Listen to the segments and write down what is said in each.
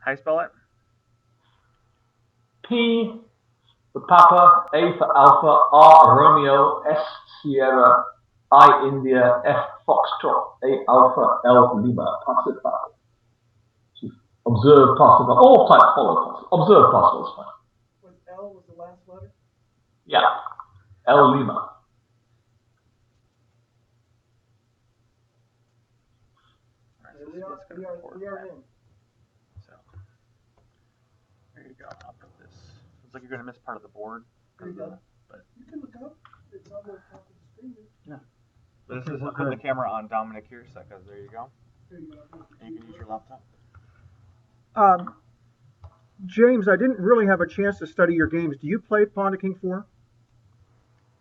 How you spell it? P for Papa, A for Alpha, R Romeo, S Sierra, I India, F Foxtrot, A Alpha, L Lima, Pacifier. Observe Pacifier. All types follow Pacifier. Observe Pacifier is fine. Was L was the last letter? Yeah. L Lima. We are in. So there you go. I'll put this. Looks like you're gonna miss part of the board. There you go. But you can look up. It's on the top of the screen. Yeah. This is I'll put the camera on Dominic here, so because there you go. There you go. And you can use your laptop. James, I didn't really have a chance to study your games. Do you play Pawn to King 4?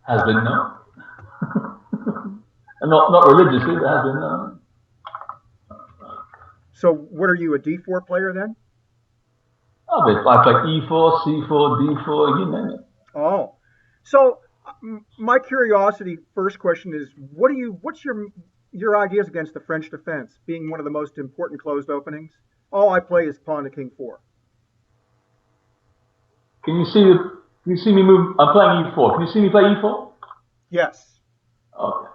Has been known. And not religiously, but has been known. So what are you, a D4 player then? I play E4, C4, D4, you name it. Oh, so my curiosity first question is, what's your ideas against the French defense being one of the most important closed openings? All I play is Pawn to King 4. Can you see me move? I'm playing E4. Can you see me play E4? Yes. Okay.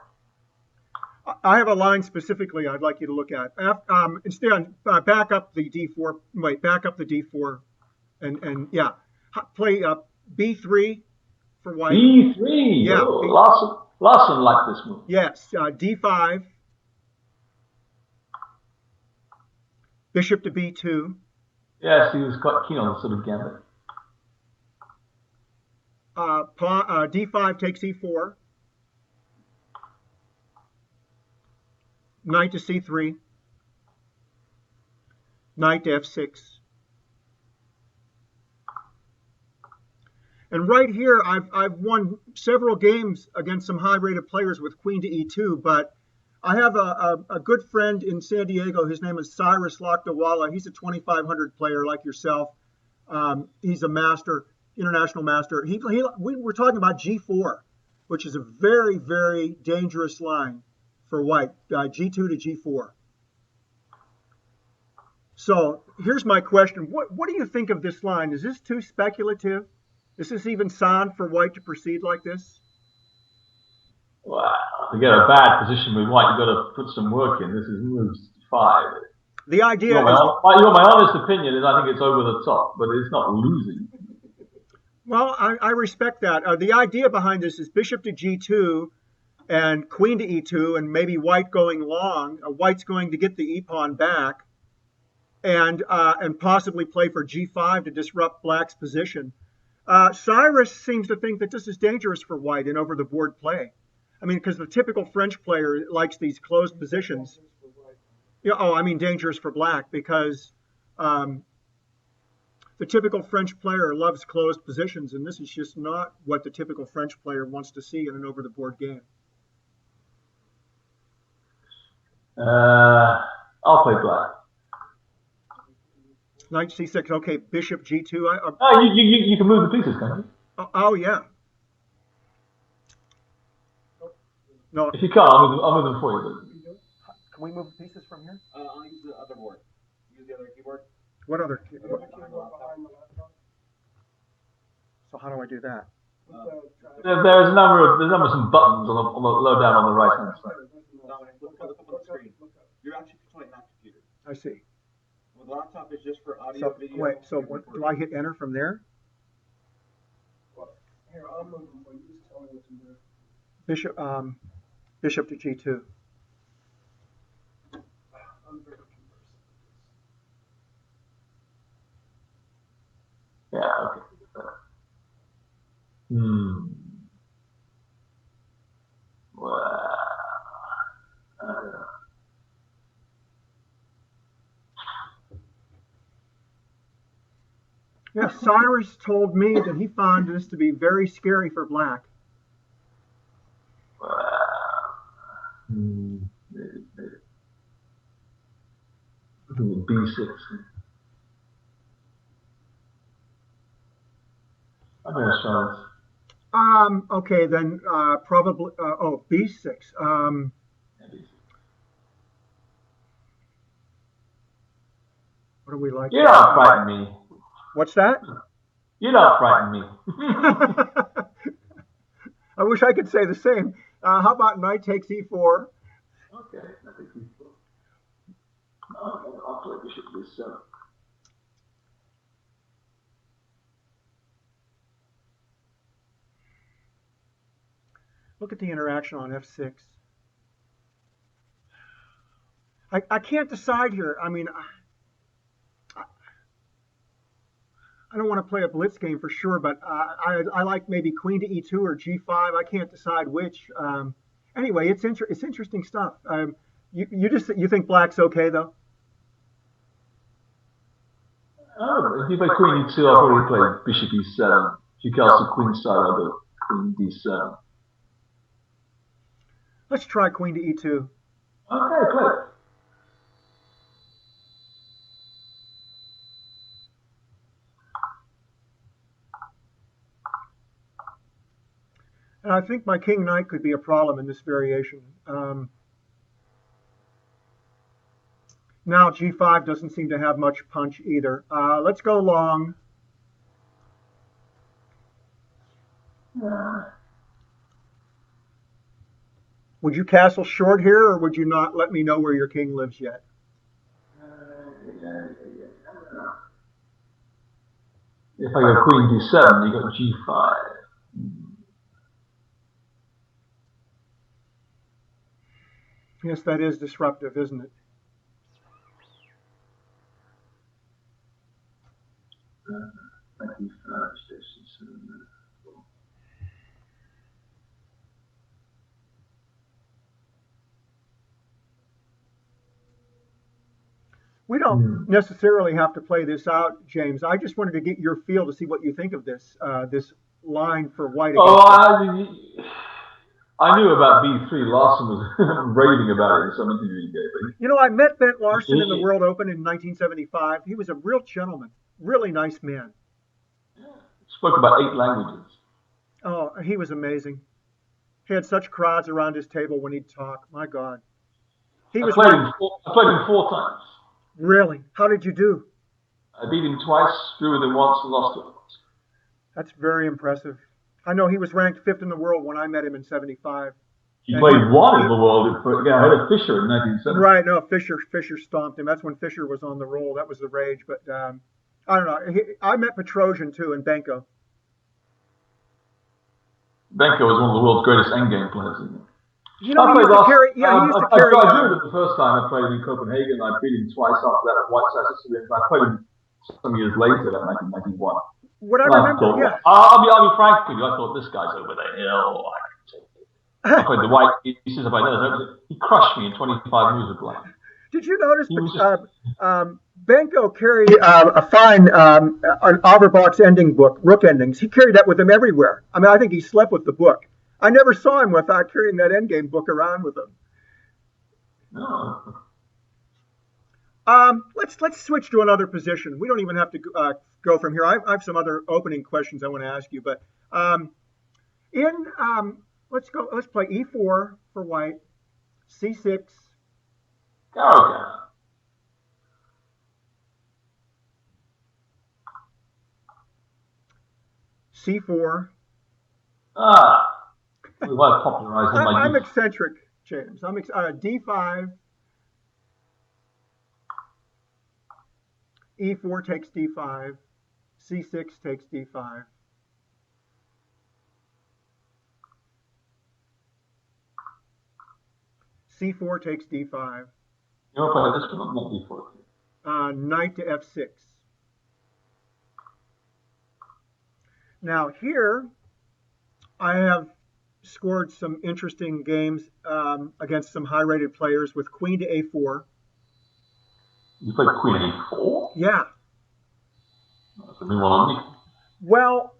I have a line specifically I'd like you to look at. Instead, back up the D4. Wait, back up the D4, and yeah, play B3 for white. B3. Yeah. Oh, Larson liked this move. Yes. D5. Bishop to B2. Yes, he was quite keen on this sort of gambit. D5 takes E4. Knight to C3. Knight to F6. And right here, I've won several games against some high-rated players with Queen to E2, but I have a good friend in San Diego. His name is Cyrus Lakdawala. He's a 2,500 player like yourself. He's a master, international master. We were talking about G4, which is a very, very dangerous line for white, G2 to G4. So here's my question. What do you think of this line? Is this too speculative? Is this even sound for white to proceed like this? Wow. To get a bad position with white, you've got to put some work in. This is move 5. The idea my honest opinion is I think it's over the top, but it's not losing. Well, I respect that. The idea behind this is bishop to G2 and queen to E2, and maybe white going long. White's going to get the E-pawn back and possibly play for G5 to disrupt black's position. Cyrus seems to think that this is dangerous for white in over-the-board play. I mean, because the typical French player likes these closed positions. Yeah, I mean dangerous for black because the typical French player loves closed positions, and this is just not what the typical French player wants to see in an over-the-board game. I'll play black. Knight C6. Okay, bishop G2. You can move the pieces, can't you? Oh yeah. No. If you can't, I'll move them for you. Can we move the pieces from here? I'll use the other board. Use the other keyboard. What other keyboard? So how do I do that? There's a number of some buttons on the low down on the right hand side. Look up on the screen. You're actually controlling that computer. I see. Well, the laptop is just for audio, video. Wait, so what, do I hit enter from there? Here, I'll move them. You just tell me what to do. Bishop to G2. Yeah, okay. Well, Yeah, Cyrus told me that he found this to be very scary for black. B6. I'm going to try this. Okay, then probably. B6. What do we like? You don't frighten me. What's that? You don't frighten me. I wish I could say the same. How about knight takes e4? Okay, I think he's good. Okay, I'll play bishop d7. Look at the interaction on f6. I can't decide here. I mean, I don't want to play a blitz game for sure, but I like maybe queen to e2 or g5. I can't decide which. Anyway, it's interesting stuff. You think black's okay though? Oh, if you play queen e2, I'll probably play bishop e7. If you castle queen side, I'll go queen d7. Let's try queen to e2. Okay, play. And I think my king knight could be a problem in this variation. Now g5 doesn't seem to have much punch either. Let's go long. Would you castle short here, or would you not let me know where your king lives yet? If I go queen d7, you got g5. Yes, that is disruptive, isn't it? We don't necessarily have to play this out, James. I just wanted to get your feel to see what you think of this this line for white. I knew about b3. Larson was raving about it in some interview he gave. You know, I met Bent Larson in the World Open in 1975. He was a real gentleman, really nice man. Spoke about 8 languages. Oh, he was amazing. He had such crowds around his table when he'd talk. My God. I played him 4 times. Really? How did you do? I beat him twice, drew with him once, and lost him once. That's very impressive. I know he was ranked 5th in the world when I met him in 75. He played 1 in the world ahead of Fischer in 1970. Right, no, Fischer stomped him. That's when Fischer was on the roll. That was the rage. But I don't know. I met Petrosian too and Benko. Benko was one of the world's greatest endgame players, isn't he? You know, he used to carry. Yeah, he used to carry. I drew him the first time I played in Copenhagen. I beat him twice after that at White Sox. I played him some years later, in 1991. What I remember, yeah. I'll be frank with you. I thought this guy's over the hill. I can take it. I played the white. He says if I know, he crushed me in 25 moves of black. Did you notice Benko carried a fine an Averbach's ending book, Rook Endings. He carried that with him everywhere. I mean, I think he slept with the book. I never saw him without carrying that endgame book around with him. No. Let's switch to another position. We don't even have to go from here. I have some other opening questions I want to ask you, but let's go. Let's play e4 for white, c6. Okay. c4. We want to popularize him. I'm eccentric, James. I'm d5. e4 takes d5. c6 takes d5. c4 takes d5. You want to play this one, not d4. Knight to f6. Now here, I have scored some interesting games against some high-rated players with queen to a4. You played queen a4? Yeah. That's a new one on me. Well,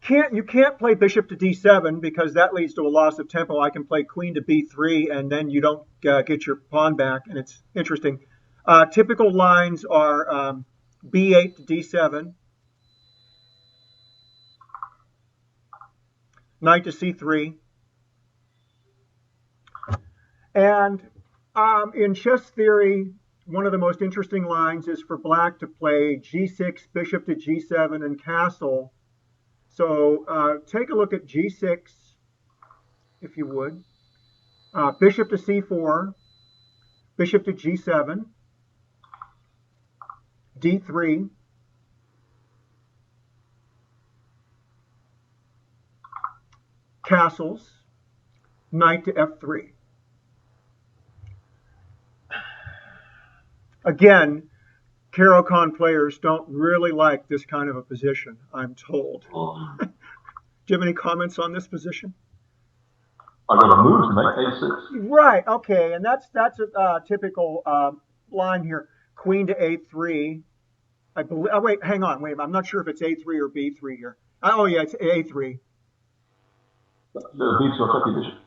you can't play bishop to d7 because that leads to a loss of tempo. I can play queen to b3, and then you don't get your pawn back, and it's interesting. Typical lines are b8 to d7, knight to c3, and in chess theory, one of the most interesting lines is for black to play g6, bishop to g7, and castle. So take a look at g6, if you would. Bishop to c4, bishop to g7, d3, castles, knight to f3. Again, Caro-Kann players don't really like this kind of a position, I'm told. Do you have any comments on this position? I got a move to make a6. Right. Okay, and that's a typical line here. Queen to a3. I believe. Oh, wait, hang on. Wait, I'm not sure if it's a3 or b3 here. Oh yeah, it's a3. The b2 or tricky bishop.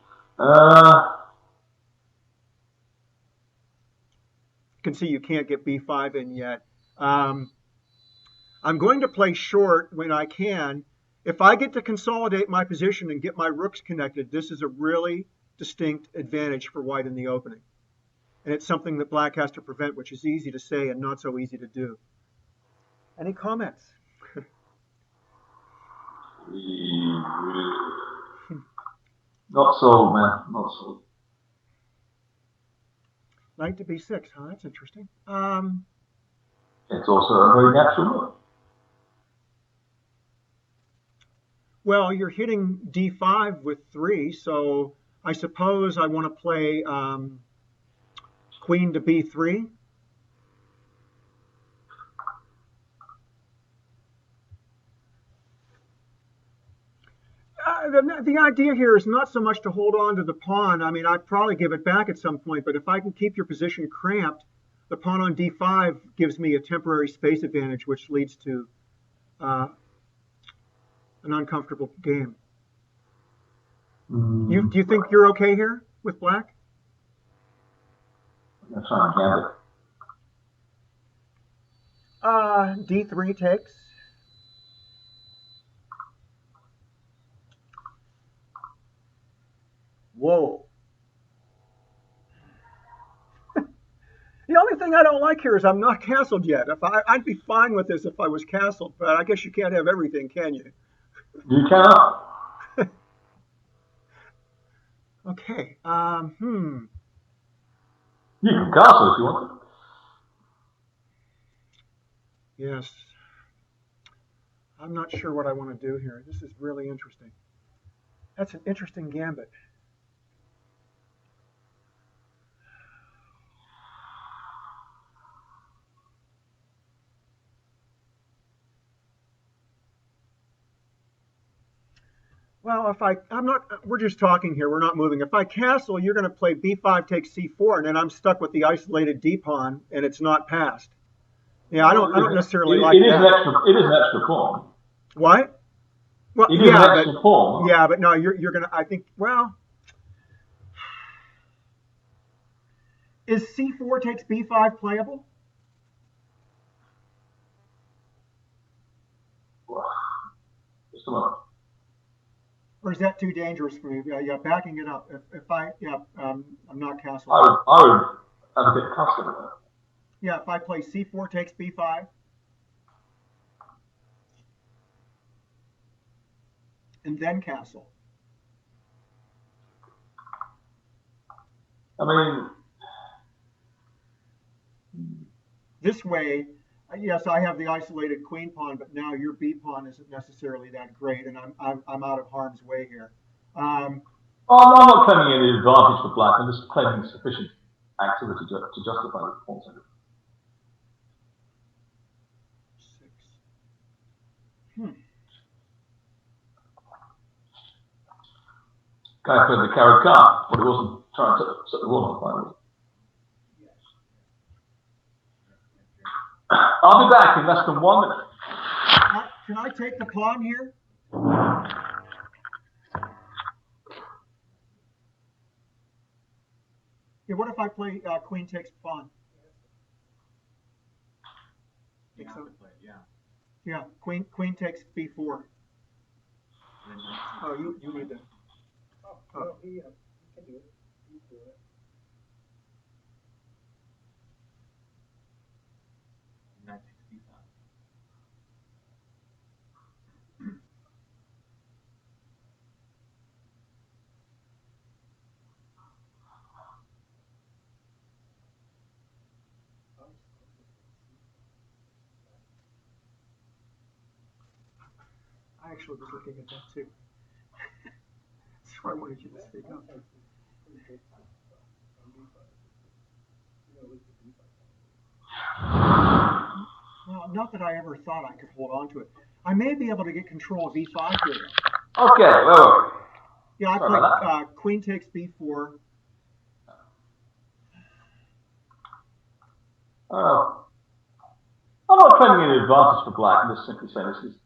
You can see you can't get b5 in yet. I'm going to play short when I can. If I get to consolidate my position and get my rooks connected, this is a really distinct advantage for white in the opening. And it's something that black has to prevent, which is easy to say and not so easy to do. Any comments? Not so, man. Not so. Knight to b6, huh? That's interesting. It's also a very natural move. Well, you're hitting d5 with 3, so I suppose I want to play queen to b3. The idea here is not so much to hold on to the pawn. I mean, I'd probably give it back at some point, but if I can keep your position cramped, the pawn on d5 gives me a temporary space advantage, which leads to an uncomfortable game. Do you think you're okay here with black? That's fine, d3 takes. Whoa. The only thing I don't like here is I'm not castled yet. I'd be fine with this if I was castled, but I guess you can't have everything, can you? You cannot. Okay. You can castle if you want to. Yes. I'm not sure what I want to do here. This is really interesting. That's an interesting gambit. Well, we're just talking here. We're not moving. If I castle, you're going to play b5 takes c4, and then I'm stuck with the isolated d pawn, and it's not passed. Yeah, I don't necessarily like that. It is an extra pawn. What? Well, It is an extra pawn. Yeah, but no, you're going to, I think, well, is c4 takes b5 playable? Just a moment. Or is that too dangerous for me? Yeah, backing it up. I'm not castling. I would advocate castling. Yeah, if I play c4 takes b5. And then castle. I mean, this way, yes, I have the isolated queen pawn, but now your b pawn isn't necessarily that great, and I'm out of harm's way here. I'm not claiming any advantage for black. I'm just claiming sufficient activity to justify the pawn center. 6. Guy played the Caro-Kann, but he wasn't trying to set the wall on fire. I'll be back in less than 1 minute. Can I take the pawn here? Yeah, what if I play queen takes pawn? You have to play it, yeah. Yeah, queen takes b4. Oh, you need to. Well, he can do it. He's doing it. actually was looking at that too. That's why I wanted you to speak up. Well, not that I ever thought I could hold on to it. I may be able to get control of e5 here, though. Okay, well, Yeah, I sorry played about that. queen takes b4. I'm not claiming any advantage for black. I'm just simply saying this is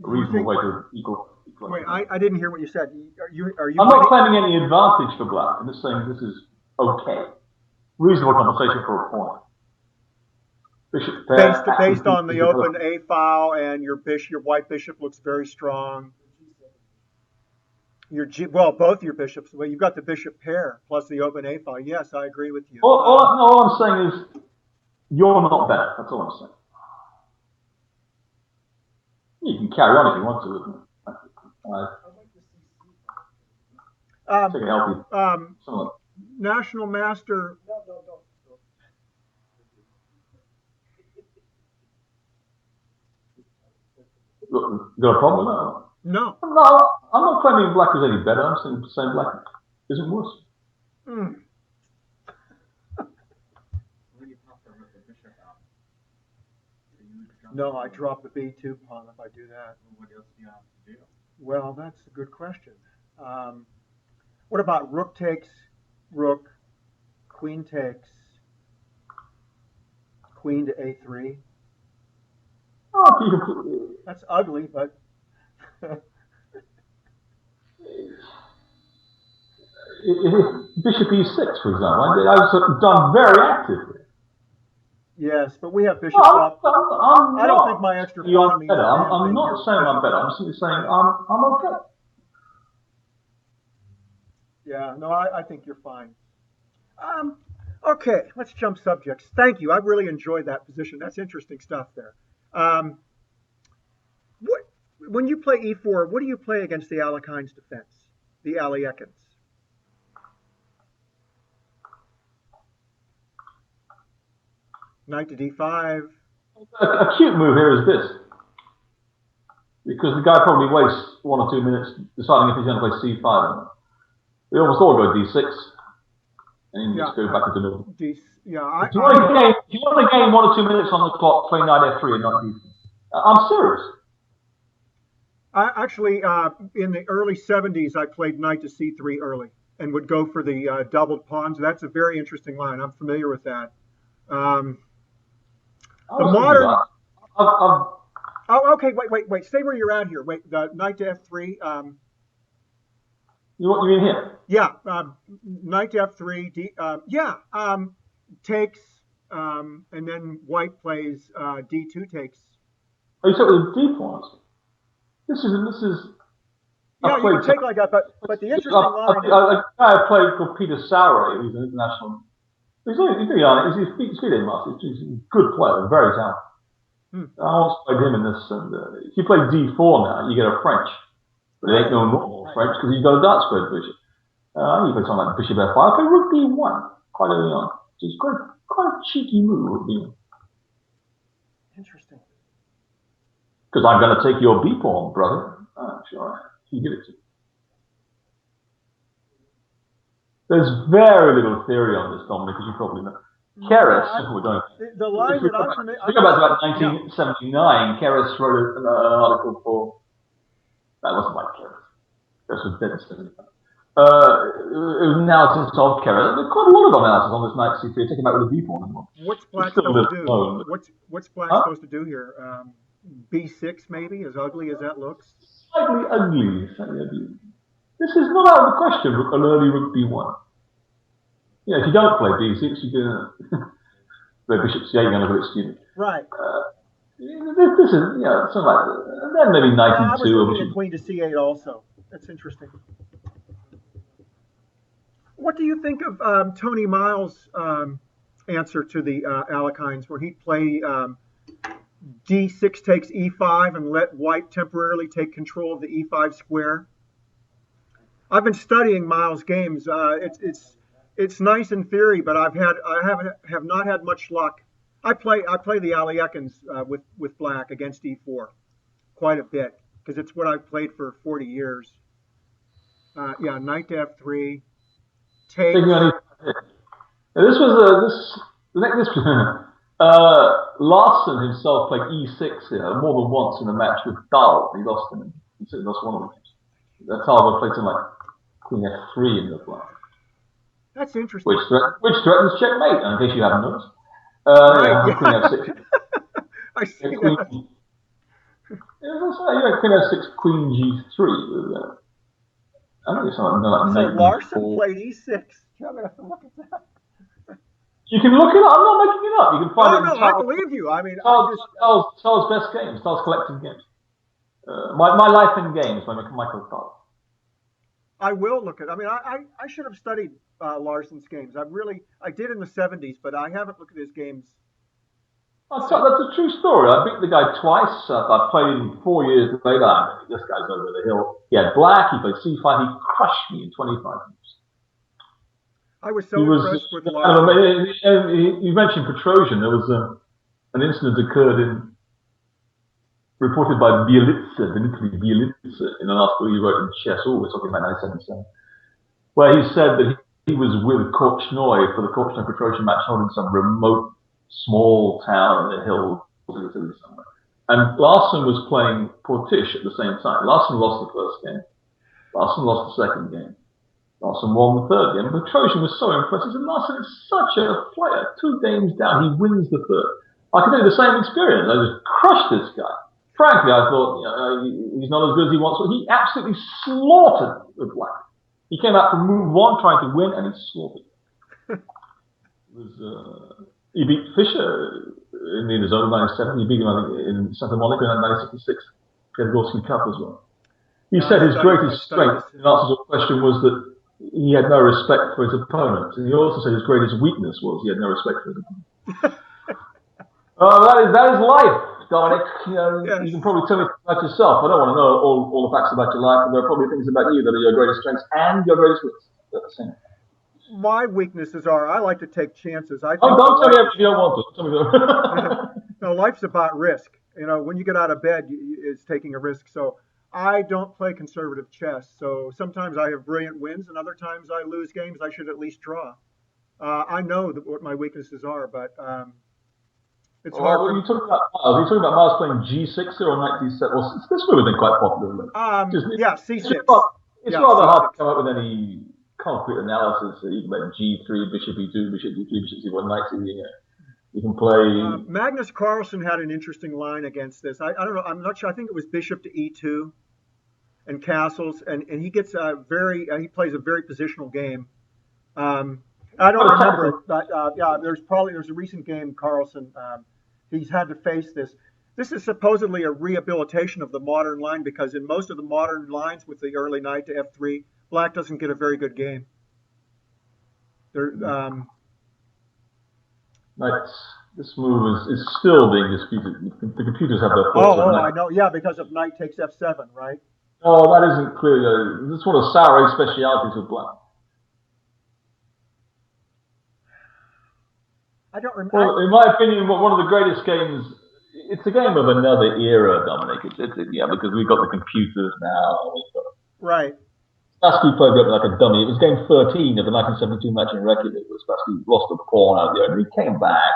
a reasonable way to equal. Wait, I didn't hear what you said. Are you I'm winning? not claiming any advantage for black. I'm just saying this is okay. Reasonable compensation for a pawn. Bishop Based on the open A file and your white bishop looks very strong. Well, both your bishops. Well, you've got the bishop pair plus the open A file. Yes, I agree with you. All I'm saying is you're not better. That's all I'm saying. You can carry on if you want to, isn't it? Take a healthy. National Master. Got a problem with that? No. No, I'm not claiming black is any better. I'm saying black isn't worse. No, I drop the b2 pawn if I do that. What else do you have to do? Well, that's a good question. What about rook takes rook, queen takes, queen to a3? Oh, that's ugly, but Bishop e6, for example, I was done very actively. Yes, but we have bishop up. I don't think my extra pawn means I'm not saying I'm better. I'm simply saying I'm okay. Yeah, no, I think you're fine. Okay, let's jump subjects. Thank you. I really enjoyed that position. That's interesting stuff there. When you play e4, what do you play against the Alekhine's defense, the Alekhines? Knight to d5. A cute move here is this. Because the guy probably wastes 1 or 2 minutes deciding if he's going to play c5 or not. We almost all go d6. And you just go back into middle. If you want to gain 1 or 2 minutes on the clock, play knight f3 and not d6. I'm serious. Actually, in the early 70s, I played knight to c3 early and would go for the doubled pawns. That's a very interesting line. I'm familiar with that. The modern. Oh, okay. Wait. Stay where you're at here. Wait. The knight to f3. You mean here? Yeah. Knight to f3. Takes. And then white plays d2 takes. Oh, you talking with d pawns? This is. Yeah, you can take like that, but the interesting line. A guy I played called Peter Sauer, who's an international. He's FIDE master. He's a good player, very talented. I once played him in this, and if you play d4 now, you get a French, but it ain't no normal French because you've got a dark squared bishop. You play something like bishop f5. I play rook d1 quite early on. So it's quite a cheeky move, rook d1. Interesting. Because I'm going to take your b pawn, brother. Sure, you give it to me. There's very little theory on this, Dominic, as you probably know. Keres, we're going. The line that I'm familiar. Think about 1979. Keres wrote an article for. That wasn't like Keres. Keres was dead in 1979. It was an analysis of Keres. There's quite a lot of analysis on this knight c3. Taking back with a d pawn. What's black supposed to do? What's black supposed to do here? B6 maybe, as ugly as that looks. Slightly ugly. This is not out of the question, an early rook b1. Yeah, if you don't play b6, you can play bishop c8, you're going to go student. Right. This is, something like that. And then maybe knight e2. I was looking at queen to c8 also. That's interesting. What do you think of Tony Miles' answer to the Alekhines, where he'd play d6 takes e5 and let white temporarily take control of the e5 square? I've been studying Miles' games. It's nice in theory, but I have not had much luck. I play the Alekhines with black against e4 quite a bit. because it's what I've played for 40 years. Yeah, knight to f3, takes. Taking on this was Larson himself played e6 here more than once in a match with Dahl. He lost him. He lost one of the games. That's how played something like queen f3 in the flank. That's interesting. Which threatens checkmate, in case you haven't noticed. Right, Queen f6. I see Queen, that. Queen f6, queen g3. I think it's something like So knight Larson e4. played e6. I'm gonna have to look at that. You can look it up. I'm not making it up. You can find it in I believe you. I mean, Charles' best games, Charles' collective games. My Life in Games by Michael Dahl. I will look at. I mean, I should have studied Larson's games. I did in the 70s, but I haven't looked at his games. That's a true story. I beat the guy twice. I played him 4 years later. This guy's over the hill. He had black. He played c5. He crushed me in 25 minutes. I was so impressed with Larson. You mentioned Petrosian. There was an incident occurred reported by Dmitry Bielitsa, in an article he wrote in Chess. We're talking about 1977, where he said that he was with Korchnoi for the Korchnoi-Petrosian match, holding some remote small town in the hills somewhere. And Larson was playing Portish at the same time. Larson lost the first game. Larson lost the second game. Larson won the third game. Petrosian was so impressive. And Larson is such a player. 2 games down, he wins the third. I can do the same experience. I just crushed this guy. Frankly, I thought he's not as good as he wants. But he absolutely slaughtered the black. He came out from move 1 trying to win, and he slaughtered. He beat Fischer in the zone 97. He beat him, I think, in Santa Monica in 1966. He had the Gorski Cup as well. He said his greatest strength, in answer to your question, was that he had no respect for his opponent. And he also said his greatest weakness was he had no respect for his opponent. That is life, Dominic. You can probably tell me about yourself. I don't want to know all the facts about your life, but there are probably things about you that are your greatest strengths and your greatest weaknesses at the same time. My weaknesses are I like to take chances. Don't tell me if you don't want to. Tell me no, life's about risk. When you get out of bed, it's taking a risk. So I don't play conservative chess. So sometimes I have brilliant wins, and other times I lose games I should at least draw. I know what my weaknesses are, but it's hard. Are you talking about Miles? Are you talking about Miles playing G6 or knight D7? Well, this move has been quite popular. Yeah, C6. It's rather hard to come up with any concrete analysis. You can play G3, Bishop E2, Bishop D3, Bishop C1, Knight C. You can play. Magnus Carlsen had an interesting line against this. I don't know. I'm not sure. I think it was Bishop to E2 and castles, and he gets he plays a very positional game. I don't remember it, but there's a recent game Carlsen. He's had to face this. This is supposedly a rehabilitation of the modern line because in most of the modern lines with the early knight to F3, Black doesn't get a very good game. This move is still being disputed. The computers have their thoughts on that. I know. Yeah, because of knight takes F7, right? Oh, that isn't clear. This is one of Sauer's specialities with Black. I don't remember. Well, in my opinion, one of the greatest games. It's a game of another era, Dominic. Because we've got the computers now. Right. Spassky played it like a dummy. It was game 13 of the 1972 match in Reykjavik. Spassky lost a pawn out there, and he came back.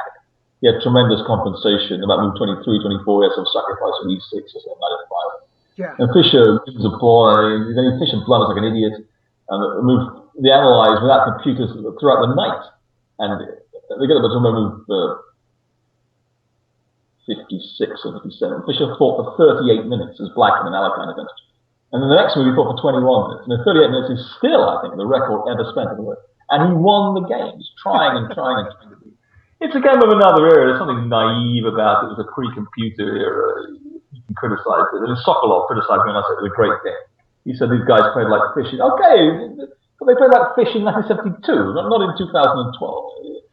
He had tremendous compensation. About move 23, 24, he had some sacrifice on e6 or something like that. Yeah. And Fischer wins a pawn, and then Fischer blunders like an idiot. And they analyse without computers throughout the night. And they get up to move 56 or 57. Fischer fought for 38 minutes as Black in an Alekhine against him. And then the next move he fought for 21 minutes. And the 38 minutes is still, I think, the record ever spent in the world. And he won the game. He's trying and trying and trying to beat. It's a game of another era. There's something naive about it. It was a pre-computer era. You can criticize it. And Sokolov criticized me when I said it was a great game. He said these guys played like fish. Okay, but they played like fish in 1972, not in 2012.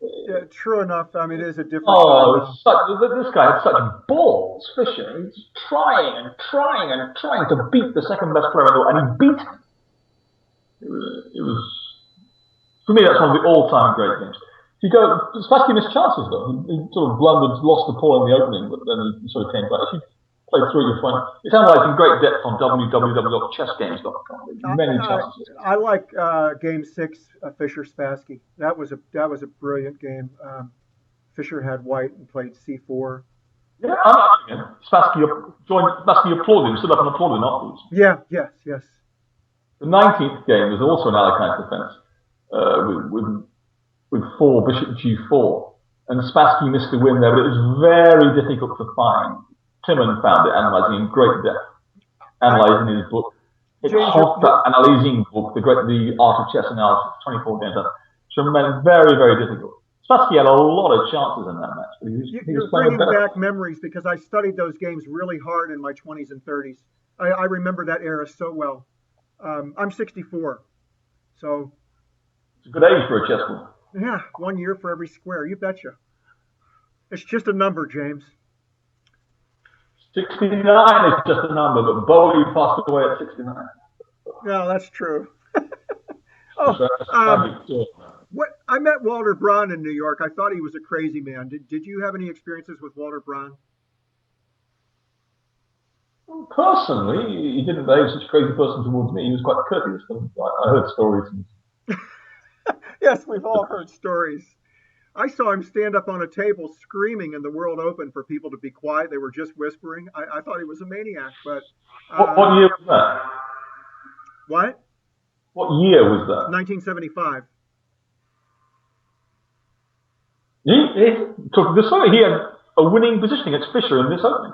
Yeah, true enough. I mean, it is a different. This guy had such balls, Fischer. He's trying and trying and trying to beat the second best player in the world, and he beat him. It was, for me, that's one of the all-time great games. If you go, Spassky missed chances though. He sort of blundered, lost the pawn in the opening, but then he sort of came back. If you played through your phone. It's analysed in great depth on www.chessgames.com. Many chances. I like Game 6, Fischer Spassky. That was a brilliant game. Fischer had white and played c4. Yeah, I know. Spassky applauded him, stood up and applauded him afterwards. Yeah, yes. The 19th game was also an Alicante defence with 4 bishop g4, and Spassky missed the win there, but it was very difficult to find. Timon found it, analysing in great depth, analysing his book. It's analysing book, the Art of Chess Analysis, 24 games. Tremendous, very, very difficult. Spassky had a lot of chances in that match, but he was bringing back memories because I studied those games really hard in my 20s and 30s. I remember that era so well. I'm 64, so it's a good age for a chess player. Yeah, 1 year for every square. You betcha. It's just a number, James. 69 is just a number, but Bowie passed away at 69. Yeah, that's true. What I met Walter Braun in New York. I thought he was a crazy man. Did you have any experiences with Walter Braun? Well, personally, he didn't behave such a crazy person towards me. He was quite courteous. I heard stories. Yes, we've all heard stories. I saw him stand up on a table screaming in the World Open for people to be quiet. They were just whispering. I thought he was a maniac, but... What year was that? What? What year was that? 1975. He had a winning position against Fischer in this opening.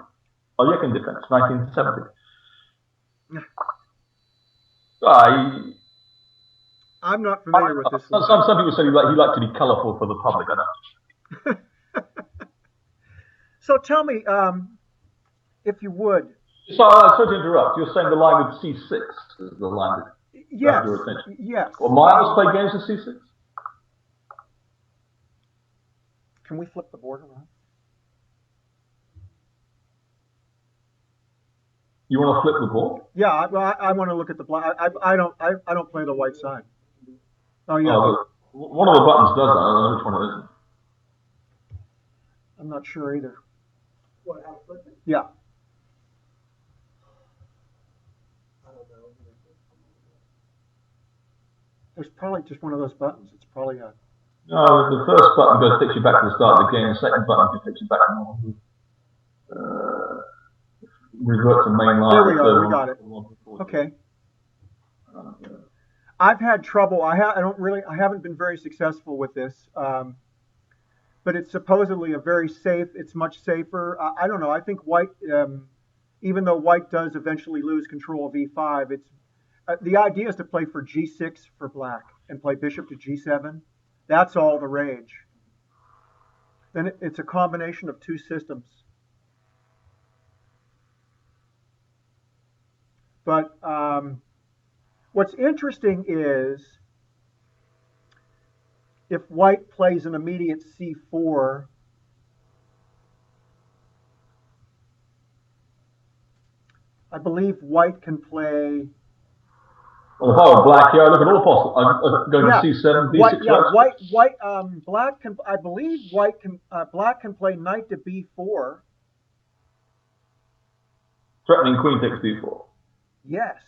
Yekin defense, 1970. I'm not familiar with this one. Some people say he liked to be colourful for the public. I don't. So tell me, if you would. Sorry to interrupt. You're saying the line with c6 is the line that yes, your attention. Yes. Well, Miles play games with c6. Can we flip the board around? You want to flip the board? Yeah, I want to look at the black. I don't play the white side. Oh yeah. One of the buttons does that. I don't know which one it is. I'm not sure either. What, how to flip it? Yeah. I don't know. There's probably just one of those buttons. It's probably a. No, the first button takes you back to the start of the game. The second button takes you back to revert to main line. There we are. We got it. Okay. I've had trouble. I haven't been very successful with this. But it's supposedly it's much safer. I don't know. I think white, even though white does eventually lose control of e5, the idea is to play for g6 for black and play bishop to g7. That's all the rage. Then it's a combination of two systems. But what's interesting is if white plays an immediate c4, I believe white can play. Well, if I were black here, I look at all possible. Go to c7, d6. Black can. I believe black can play knight to b4. Threatening queen takes d4. Yes.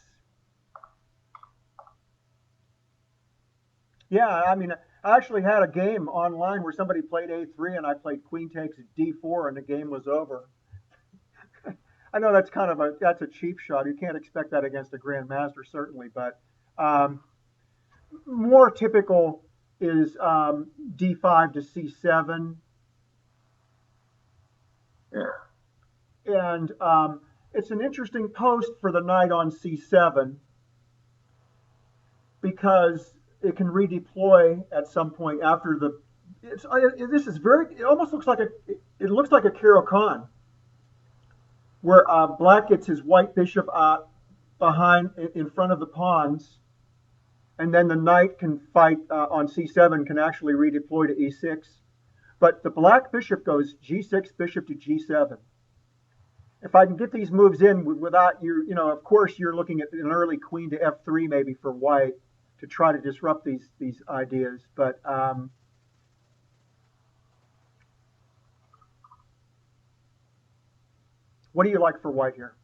Yeah, I mean, I actually had a game online where somebody played a3 and I played queen takes d4 and the game was over. I know that's that's a cheap shot. You can't expect that against a grandmaster, certainly, but more typical is d5 to c7. Yeah. And it's an interesting post for the knight on c7 because it can redeploy at some point after the. It almost looks like a Caro-Kann, where black gets his white bishop behind in front of the pawns, and then the knight can fight on c7, can actually redeploy to e6, but the black bishop goes g6 bishop to g7. If I can get these moves in without of course you're looking at an early queen to f3 maybe for white to try to disrupt these ideas, but What do you like for white here?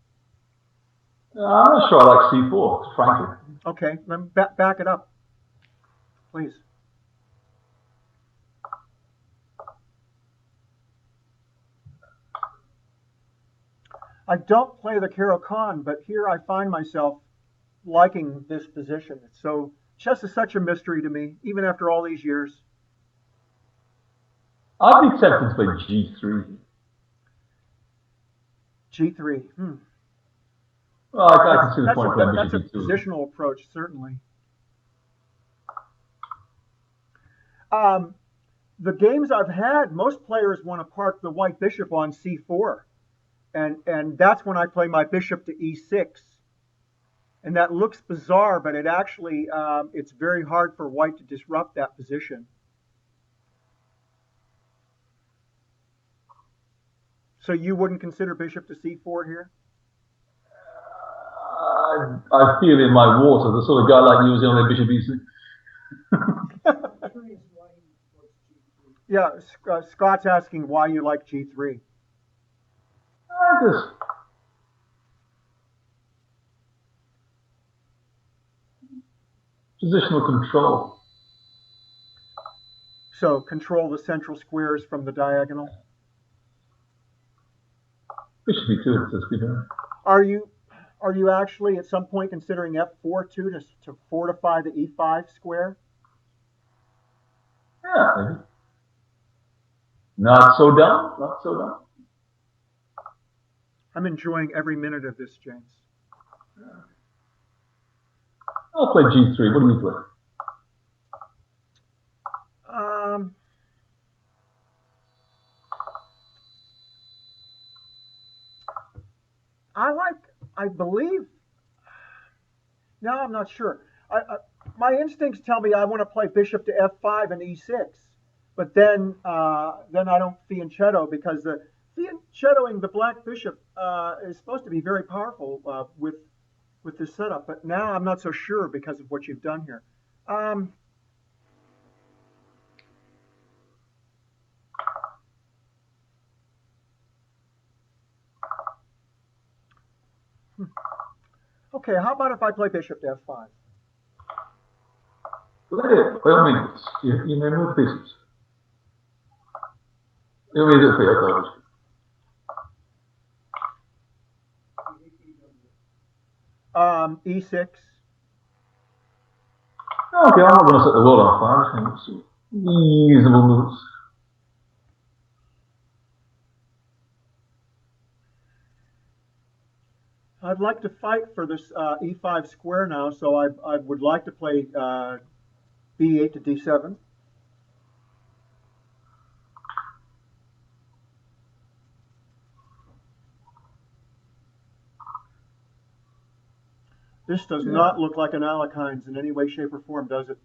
I'm not sure I like c4, frankly. Okay, let me back it up, please. I don't play the Caro-Kann, but here I find myself liking this position. So chess is such a mystery to me, even after all these years. I'd be tempted to play g3. G3. Well, I can see the point playing That's a bishop g2. positional approach, certainly. The games I've had, most players want to park the white bishop on c4. And that's when I play my bishop to e6. And that looks bizarre, but it actually, it's very hard for white to disrupt that position. So you wouldn't consider bishop to c4 here? I feel in my water, the sort of guy like you was on a bishop e6. Curious why he wants G3. Yeah, Scott's asking why you like g3. Just positional control. So control the central squares from the diagonal. Bishop e2, that's good. Are you actually at some point considering f4 too to fortify the e5 square? Yeah, maybe. Not so dumb. Not so dumb. I'm enjoying every minute of this, James. I'll play g3. What do you play? I believe. Now I'm not sure. My instincts tell me I want to play bishop to f5 and e6, but then I don't fianchetto because the fianchettoing the black bishop is supposed to be very powerful with this setup. But now I'm not so sure because of what you've done here. Okay, how about if I play bishop to f5? Play it, by all means. You may move bishops. You may do it for your coach. E6. Okay, I'm not going to set the world on fire. I think it's reasonable moves. I'd like to fight for this e5 square now, so I would like to play b8 to d7. This does not look like an Alekhines in any way, shape, or form, does it?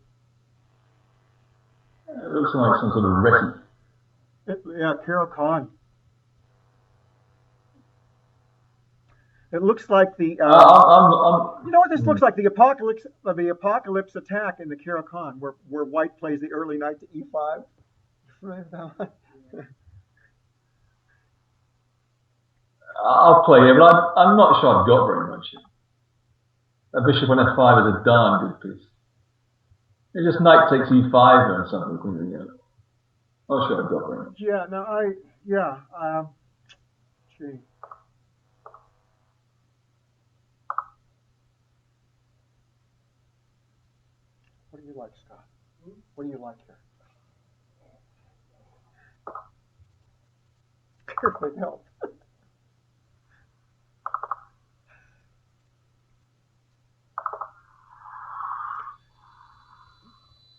It looks like some sort of recipe. Yeah, Caro-Kann. It looks like the. You know what this looks like? The apocalypse attack in the Caro-Kann, where white plays the early knight to e5. I'll play it, but I'm not sure I've got very much. A bishop on f5 is a darn good piece. It's just knight takes e5 or something. Not sure I've got very much. Yeah, no, gee. What do you like, Scott? What do you like here? Perfect help.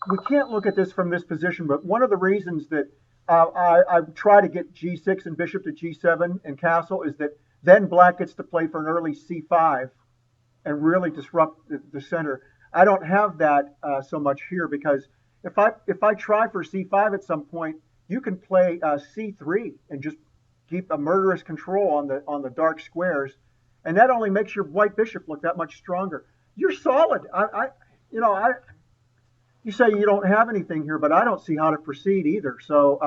We can't look at this from this position, but one of the reasons that I try to get g6 and bishop to g7 and castle is that then black gets to play for an early c5 and really disrupt the center. I don't have that so much here because if I try for c5 at some point, you can play c3 and just keep a murderous control on the dark squares, and that only makes your white bishop look that much stronger. You're solid. You say you don't have anything here, but I don't see how to proceed either. So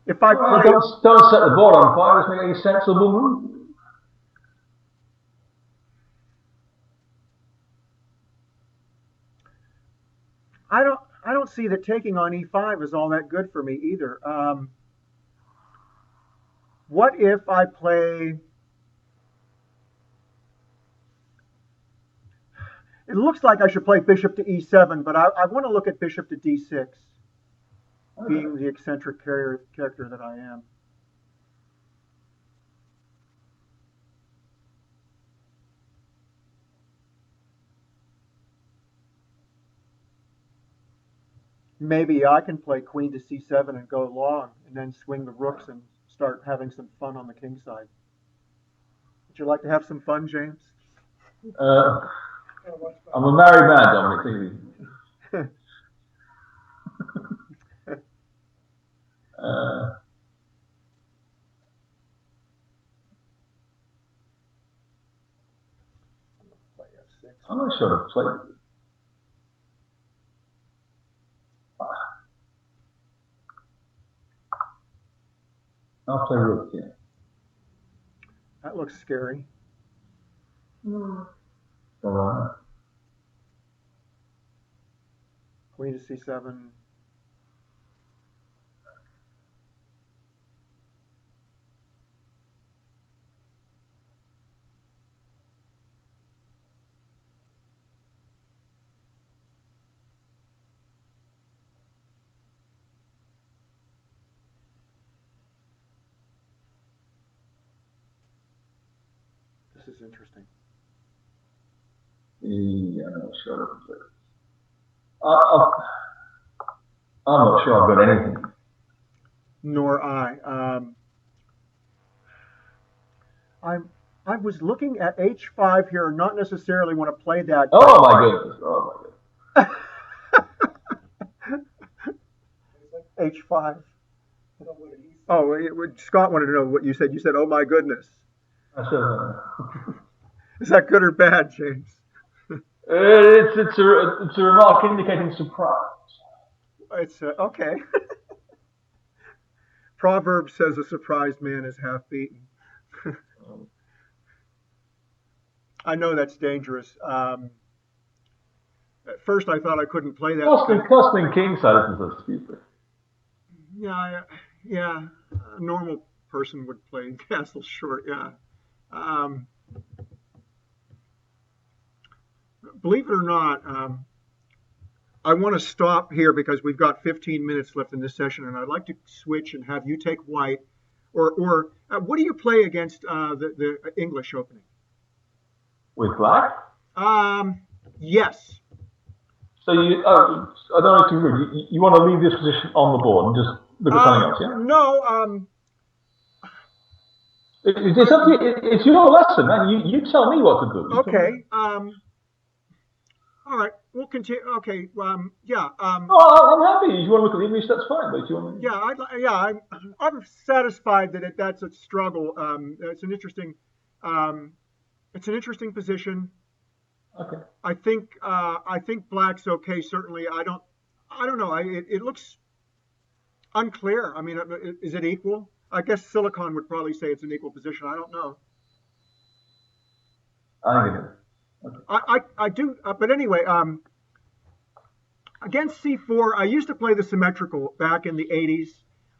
If I play, Don't set the board on fire. Just make any sensible move. I don't see that taking on e5 is all that good for me either. What if I play? It looks like I should play bishop to e7, but I want to look at bishop to d6, being the eccentric character that I am. Maybe I can play queen to c7 and go long, and then swing the rooks and start having some fun on the king side. Would you like to have some fun, James? I'm a married man, Dominic. Play f6. I'm not sure to play. I'll play rook here. That looks scary. All right. Queen to c7. This is interesting. Yeah, I'm not sure to play. I'm not sure I've got anything. Nor I. I was looking at h5 here, not necessarily want to play that. Oh my goodness! Oh my goodness! h5. Oh, Scott wanted to know what you said. You said, "Oh my goodness." I said, Is that good or bad, James? it's a remark indicating surprise. It's okay. Proverb says a surprised man is half beaten. I know that's dangerous. At first, I thought I couldn't play that. Costing king side isn't so stupid. Yeah. A normal person would play castle short. Yeah. Believe it or not, I want to stop here because we've got 15 minutes left in this session, and I'd like to switch and have you take white. Or what do you play against the English opening? With black? Yes. So I don't know if you agree. You want to leave this position on the board and just look at something else, yeah? No. It's up to you. It's your lesson, man. You tell me what to do. Okay. All right. We'll continue. Okay. Yeah. I'm happy. If you want to look at the English, that's fine. But if you want to... Yeah. I'm satisfied that that's a struggle. It's an interesting. It's an interesting position. Okay. I think black's okay. Certainly. I don't know. It looks unclear. I mean, is it equal? I guess Silicon would probably say it's an equal position. I don't know. I think it is. Okay. I do, but anyway, against c4, I used to play the symmetrical back in the 80s.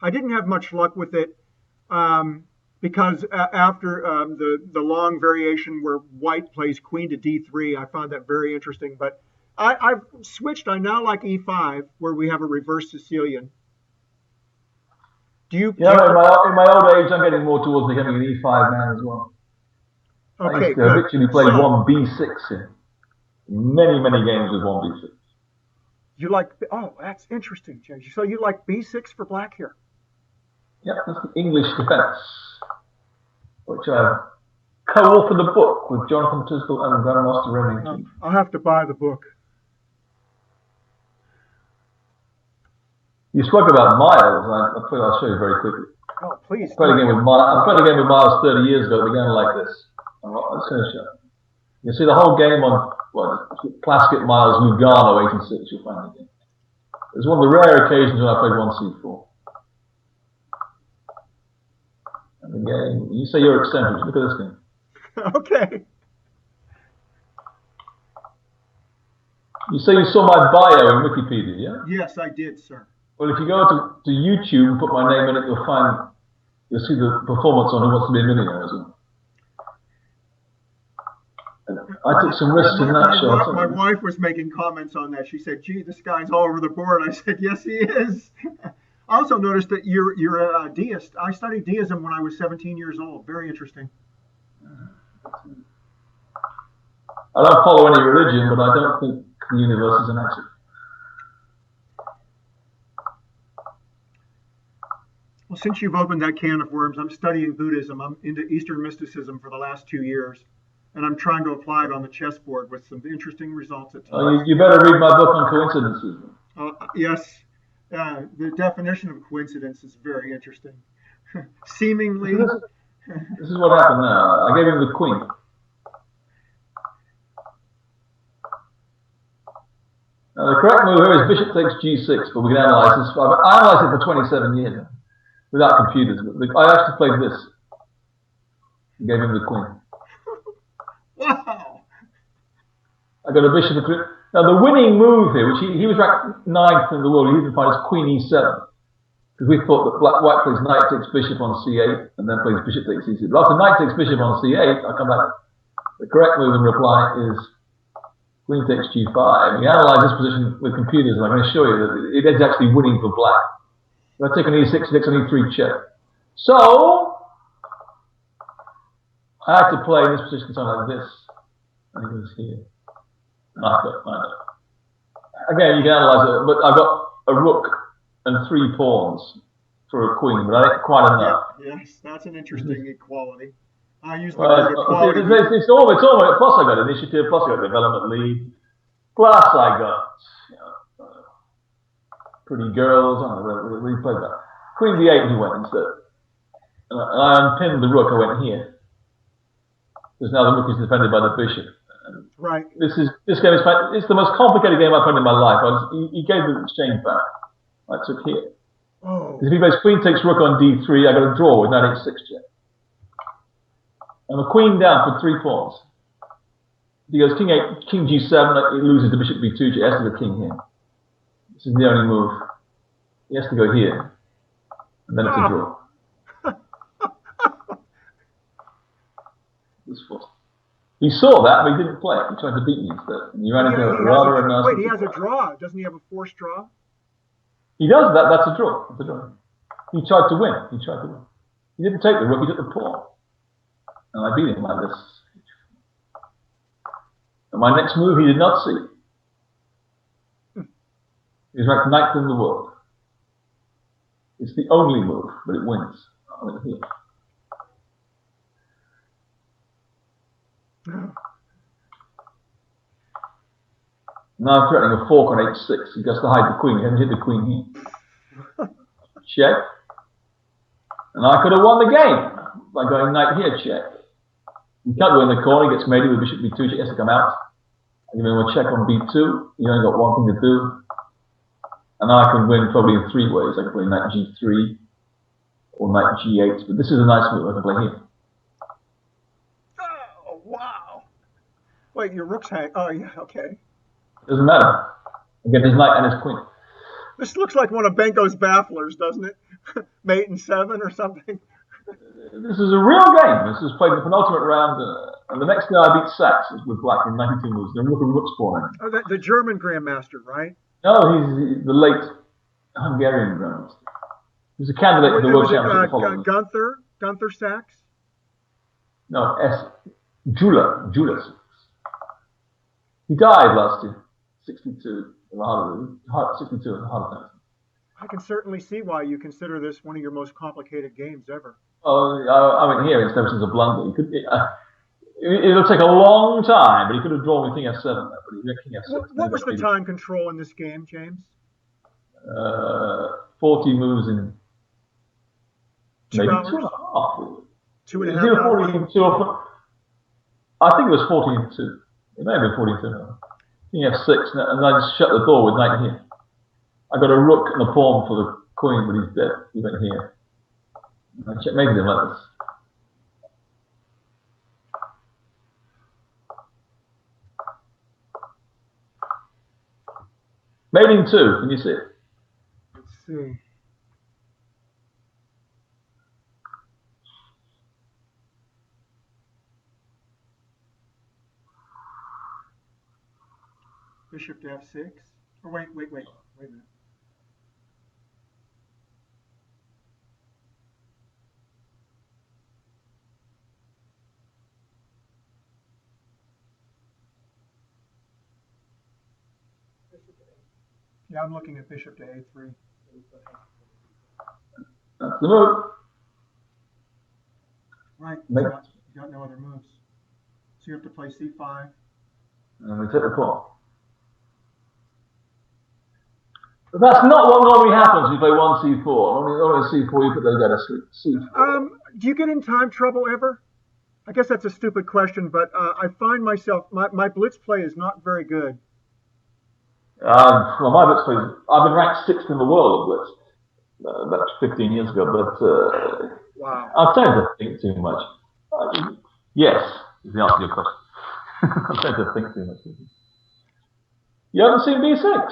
I didn't have much luck with it because after the long variation where white plays queen to d3, I found that very interesting. But I've switched. I now like e5, where we have a reverse Sicilian. In my old age, I'm getting more towards becoming an e5 man as well. Okay, I used to habitually play 1b6 in many games with 1b6. You like? Oh, that's interesting, James. So you like b6 for black here? Yeah, that's the English defense, which I co-authored a book with Jonathan Tisdall and Grandmaster Remington. I'll have to buy the book. You spoke about Miles, and I'll show you very quickly. Oh, please. I played a game with Miles 30 years ago. It began like this. I'm just going to show you. You see the whole game on Plaskett, Miles, Lugano, 86. You'll find the game. It was one of the rare occasions when I played 1c4. And again, you say you're eccentric. Look at this game. Okay. You say you saw my bio in Wikipedia, yeah? Yes, I did, sir. Well, if you go to YouTube and put my name in it, you'll see the performance on Who Wants to Be a Millionaire as well. And I took some risks in that show. My wife was making comments on that. She said, "Gee, this guy's all over the board." I said, "Yes, he is." I also noticed that you're a deist. I studied deism when I was 17 years old. Very interesting. I don't follow any religion, but I don't think the universe is an accident. Well, since you've opened that can of worms, I'm studying Buddhism. I'm into Eastern mysticism for the last 2 years, and I'm trying to apply it on the chessboard with some interesting results at times. You better read my book on coincidences. Yes, the definition of coincidence is very interesting. Seemingly. This is what happened now. I gave him the queen. Now, the correct move here is bishop takes g6, but we can analyze this. I've analyzed it for 27 years without computers. I actually played this. I gave him the queen. Wow! I got a bishop. Now, the winning move here, which he was ranked 9th in the world, he even found his queen e7. Because we thought that white plays knight takes bishop on c8 and then plays bishop takes e6. But after knight takes bishop on c8, I come back. The correct move in reply is queen takes g5. We analyze this position with computers, and I'm going to show you that it is actually winning for black. If I take an e6, takes an e3 check. So I have to play in this position something like this. And it goes here. Again, you can analyze it, but I've got a rook and 3 pawns for a queen, but I ain't quite enough. Yes, that's an interesting equality. I use the Well, word equality. it's all plus I got initiative, plus I got development lead, plus I got pretty girls. I don't know, we played that. Queen d8 he went instead. And I unpinned the rook, I went here. Because now the rook is defended by the bishop. Right. This game is it's the most complicated game I've played in my life. He gave the exchange back. I took here. Oh. If he plays queen takes rook on d3, I got a draw with knight h6 check. And a queen down for 3 pawns. If he goes king 8, king g7, he loses the bishop b2, he has to go king here. This is the only move. He has to go here. And then it's a draw. He saw that, but he didn't play it. He tried to beat me instead. And he ran into a rather a nasty. Wait, he has a draw. Doesn't he have a forced draw? He does that. That's a draw. That's a draw. He tried to win. He didn't take the rook. He took the pawn. And I beat him like this. And my next move he did not see. He was ranked 9th in the world. It's the only move, but it wins. I went here. Now I'm threatening a fork on h6. He has to hide the queen. He hasn't hit the queen here. Check. And I could have won the game by going knight here, check. He can't go in the corner. He gets mated with bishop b2. He has to come out. I give him a check on b2. He only got one thing to do. And now I can win probably in 3 ways. I can play knight g3 or knight g8. But this is a nice move. I can play here. Oh, wow. Wait, your rook's hang. Oh, yeah, okay. Doesn't matter. Again, his knight and his queen. This looks like one of Benko's bafflers, doesn't it? Mate in 7 or something. This is a real game. This is played in the penultimate round. And the next guy I beat Sachs with black in 92 moves. They're looking rook spawning. Oh, the German grandmaster, right? No, he's the late Hungarian grandmaster. He's a candidate for the world championship. Gunther Sachs? No, Julius. He died last year, 62 in the heart attack. I can certainly see why you consider this one of your most complicated games ever. Oh, I mean, here instead of a blunder. It'll take a long time, but he could have drawn with king f7. But he king f6. What was the time control in this game, James? 40 moves in 2 maybe hours? 2.5. 2.5 hours. I think it was 14-2. It may have been 42. King f6, and I just shut the door with knight here. I got a rook and a pawn for the queen, but he's dead. He went here. I checkmated him like this. Made in two. Can you see it? Let's see. Bishop to f6. Oh, wait a minute. Yeah, I'm looking at bishop to a3. That's the move. Right, you got no other moves. So you have to play c5. And we take the pawn. But that's not what normally happens when you play 1c4. Normally c4 you put those guys to c4. Do you get in time trouble ever? I guess that's a stupid question, but I find myself, my blitz play is not very good. Well, my blitz play, I've been ranked 6th in the world at blitz. About 15 years ago, but wow. I tend to think too much. Yes, is the answer to your question. I tend to think too much. You haven't seen B6?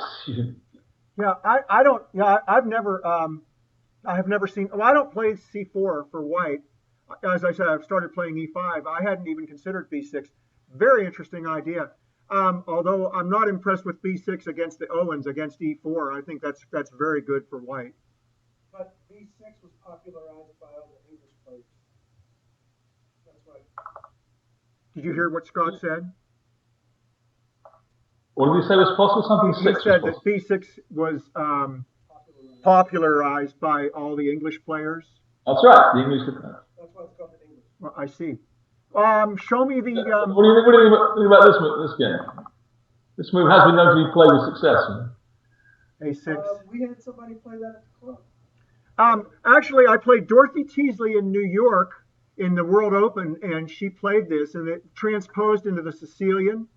Yeah, I don't. Yeah, I've never. I have never seen. Well, I don't play C4 for white. As I said, I've started playing E5. I hadn't even considered B6. Very interesting idea. Although I'm not impressed with B6 against the Owens against E4. I think that's very good for white. But B6 was popularized by all the English players. That's right. Did you hear what Scott said? What did he say was possible? Something He 6 said was that B6 was popularized by all the English players. That's right, the English did that. That's why it's called the English. Well, I see. Show me the. What do you think about this game? This move has been known to be played with success. A6. We had somebody play that at the club. Actually, I played Dorothy Teasley in New York in the World Open, and she played this, and it transposed into the Sicilian.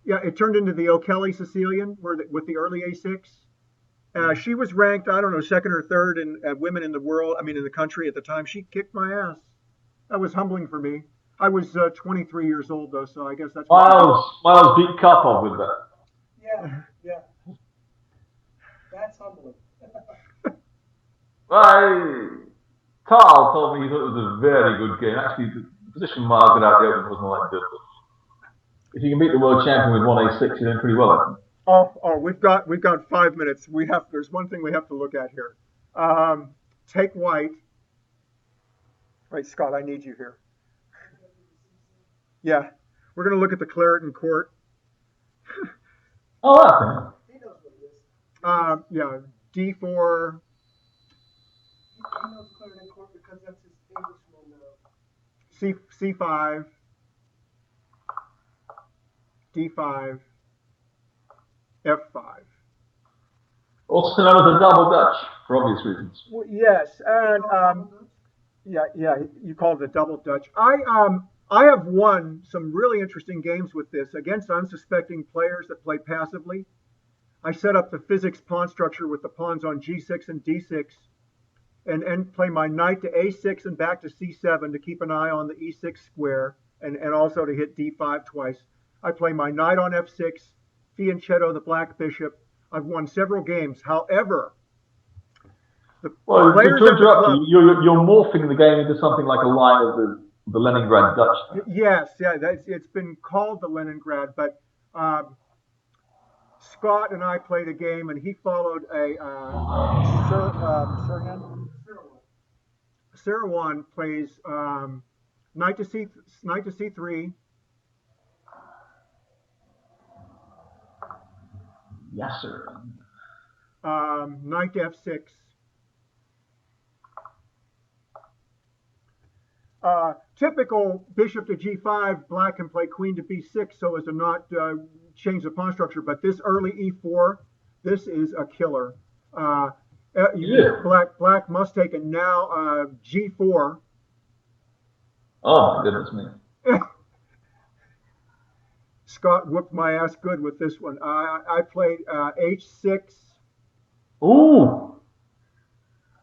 Yeah, it turned into the O'Kelly Sicilian with the early A6. She was ranked, I don't know, 2nd or 3rd in women in the world. I mean, in the country at the time. She kicked my ass. That was humbling for me. I was 23 years old though, so I guess that's. Miles beat Karpov with that. Yeah. That's humbling. Carl told me he thought it was a very good game. Actually, the position Miles got out the open wasn't like good. If you can beat the world champion with 1A6, you're doing pretty well, I think. Oh, we've got 5 minutes. There's one thing we have to look at here. Take white. Right, Scott, I need you here. Yeah, we're going to look at the Clareton court. Oh, okay. He knows what it is. Yeah, D4. He knows Clarendon Court because that's his Englishman. C5. D5. F5. Also known as the double Dutch, for obvious reasons. Well, yes, and yeah, you called it a double Dutch. I have won some really interesting games with this against unsuspecting players that play passively. I set up the physics pawn structure with the pawns on G6 and D6, and play my knight to A6 and back to C7 to keep an eye on the E6 square, and also to hit D5 twice. I play my knight on F6, fianchetto the black bishop. I've won several games. However, the players to interrupt you're morphing the game into something like a line of the Leningrad Dutch. Yes, it's been called the Leningrad, but Scott and I played a game, and he followed a Sirwan plays knight to C3. Yes, sir. Knight to F6. Typical bishop to G5, black can play queen to B6 so as to not change the pawn structure, but this early E4, this is a killer. Black must take it now. G4. Oh my goodness me. Scott whooped my ass good with this one. I played H6. Ooh.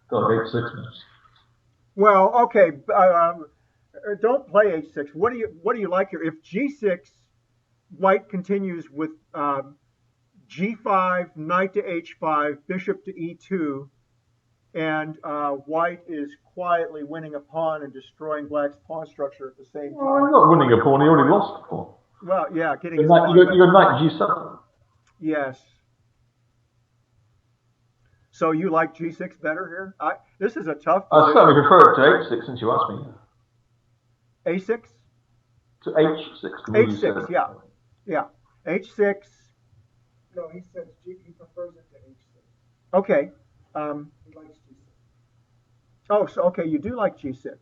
Got H6. Well, okay. Don't play H6. What do you like here? If G6, white continues with G5, knight to H5, bishop to E2, and white is quietly winning a pawn and destroying black's pawn structure at the same Well, time. he's not winning a pawn, he already lost a pawn. Well, yeah, getting You his got pawn back. knight G7. Yes. So you like G6 better here? This is a tough I position. certainly prefer it to H6 since you asked me. A6? To H6. H6, yeah. Yeah. H6. No, he said he prefers it to H6. Okay. He likes G6. Oh, so okay, you do like G6.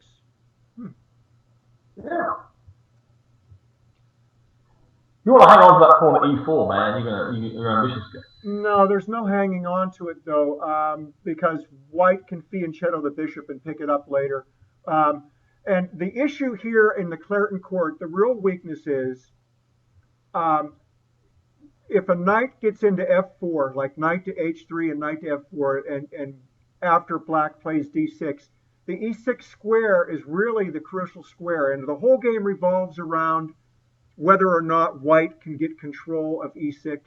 Yeah. You want to hang on to that pawn at E4, man. You're ambitious guy. No, there's no hanging on to it though, because white can fianchetto the bishop and pick it up later. And the issue here in the Clareton court, the real weakness is if a knight gets into F4, like knight to H3 and knight to F4, and after black plays D6, the E6 square is really the crucial square, and the whole game revolves around whether or not white can get control of E6.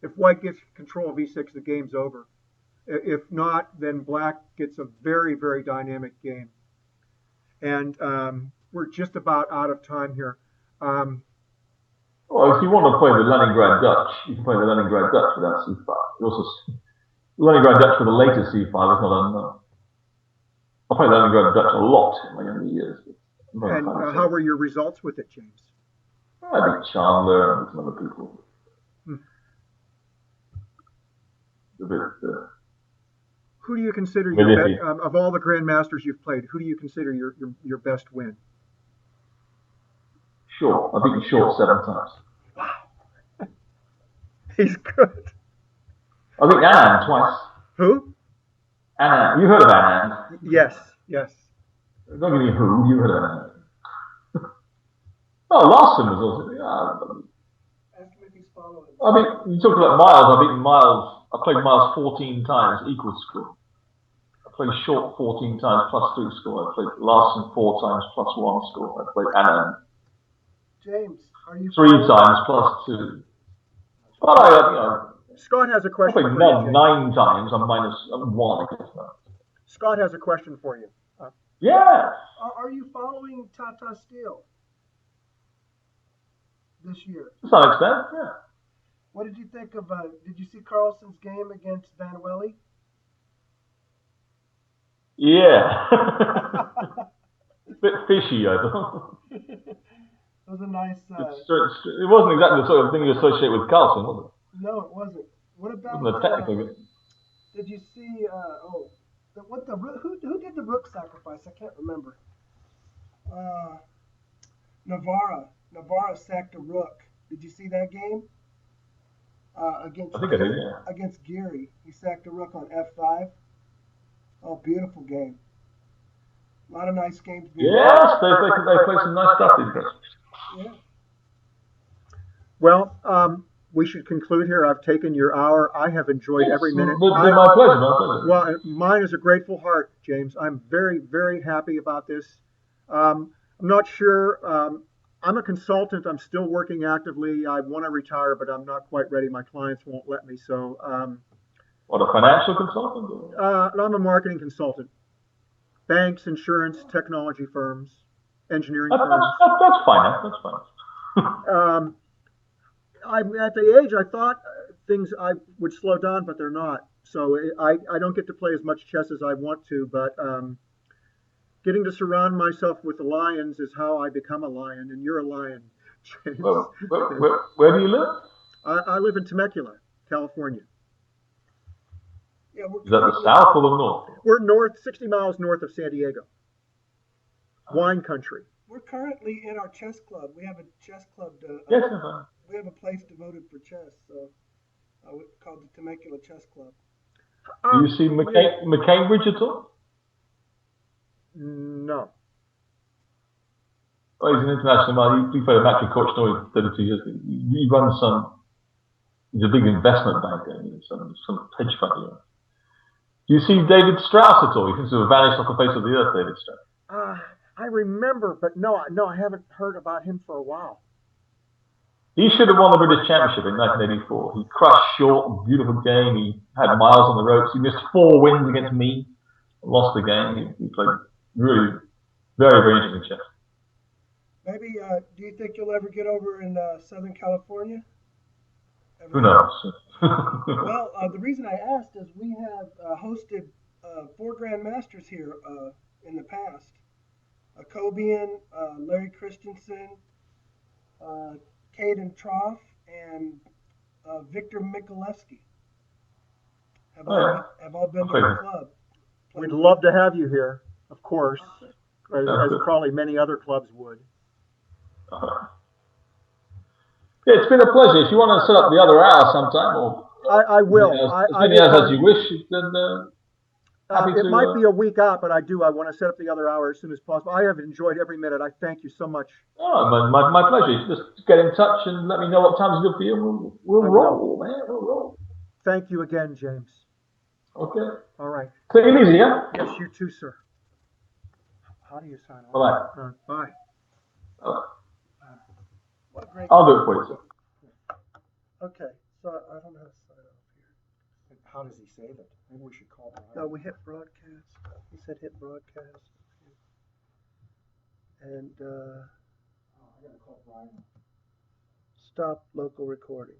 If white gets control of E6, the game's over. If not, then black gets a very, very dynamic game. And we're just about out of time here. Well, if you want to play the Leningrad Dutch, you can play the Leningrad Dutch without C5. The Leningrad Dutch with the later C5 is not unknown. I played the Leningrad Dutch a lot in my younger years. And how were your results with it, James? I beat Chandler and some other people. Who do you consider your of all the grandmasters you've played? Who do you consider your best win? Short. I beat Short 7 times. He's good. I beat Anand twice. Who? Anand. You heard of Anand? Yes. Yes. Don't give me who. You heard of Anand. Oh, Larson was also. Yeah. Ask him if he's following. I mean, you talked about Miles. I beat Miles. I played Miles 14 times, equal score. I played Short 14 times, +3 score. I played Larson 4 times, +1 score. I played Anand James, are you 3 times, +2. But Scott has a I question played for you. 9 times. I'm -1 against that. Scott has a question for you. Yeah. Are you following Tata Steel this year? To some extent, yeah. What did you think of? Did you see Carlson's game against Van Welly? Yeah. A bit fishy, I thought. It was a nice. It wasn't exactly the sort of thing you associate with Carlson, was it? No, it wasn't. What about? Wasn't a technical game. Did you see? Who did the rook sacrifice? I can't remember. Navarra sacked a rook. Did you see that game? Against I think I did, yeah. Against Geary, he sacked a rook on F5. Oh, beautiful game. A lot of nice games. Yes, they play some nice stuff these days. Yeah. Well, we should conclude here. I've taken your hour. I have enjoyed every minute. My pleasure. Well, mine is a grateful heart, James. I'm very, very happy about this. I'm not sure. I'm a consultant. I'm still working actively. I want to retire, but I'm not quite ready. My clients won't let me. So, what, a financial consultant? I'm a marketing consultant. Banks, insurance, technology firms, engineering firms. That's fine. That's fine. I'm at the age I thought things I would slow down, but they're not. So I don't get to play as much chess as I want to, but getting to surround myself with lions is how I become a lion, and you're a lion. Well, where do you live? I live in Temecula, California. Yeah, is that the south or the north? We're 60 miles north of San Diego. Wine country. We're currently in our chess club. We have a chess club. Yes, we have a place devoted for chess, so called the Temecula Chess Club. Do you see McCambridge at all? No. Oh, he's an international man. He played a match with Coach Norrie 32 years ago. He runs he's a big investment banker, some hedge fund. Do you see David Strauss at all? He seems to have vanished off the face of the earth, David Strauss. I remember, but no, I haven't heard about him for a while. He should have won the British Championship in 1984. He crushed short, beautiful game. He had miles on the ropes. He missed 4 wins against me, lost the game. He played really very, very interesting chess. Maybe, do you think you'll ever get over in Southern California? Who knows? Well, the reason I asked is we have hosted 4 grandmasters here in the past. Kobian, Larry Christensen, Caden Trough, and Victor Mikulewski have all been to the club. We'd love to have you here, of course, as probably many other clubs would. Yeah, it's been a pleasure. If you want to set up the other hour sometime, or I will. as many hours as you wish, then it might be a week out, but I want to set up the other hour as soon as possible. I have enjoyed every minute. I thank you so much. Oh, my pleasure. Just get in touch and let me know what time's good for you. We'll roll, man. We'll roll. Thank you again, James. Okay. All right. Take it easy, yeah? Yes, you too, sir. How do you sign off? Bye-bye. Bye. What a great I'll do it for you, sir. Okay, so I don't know how to sign off here. How does he save it? Maybe we should call Brian. No, we hit broadcast. He said hit broadcast. And I gotta call Brian. stop local recording.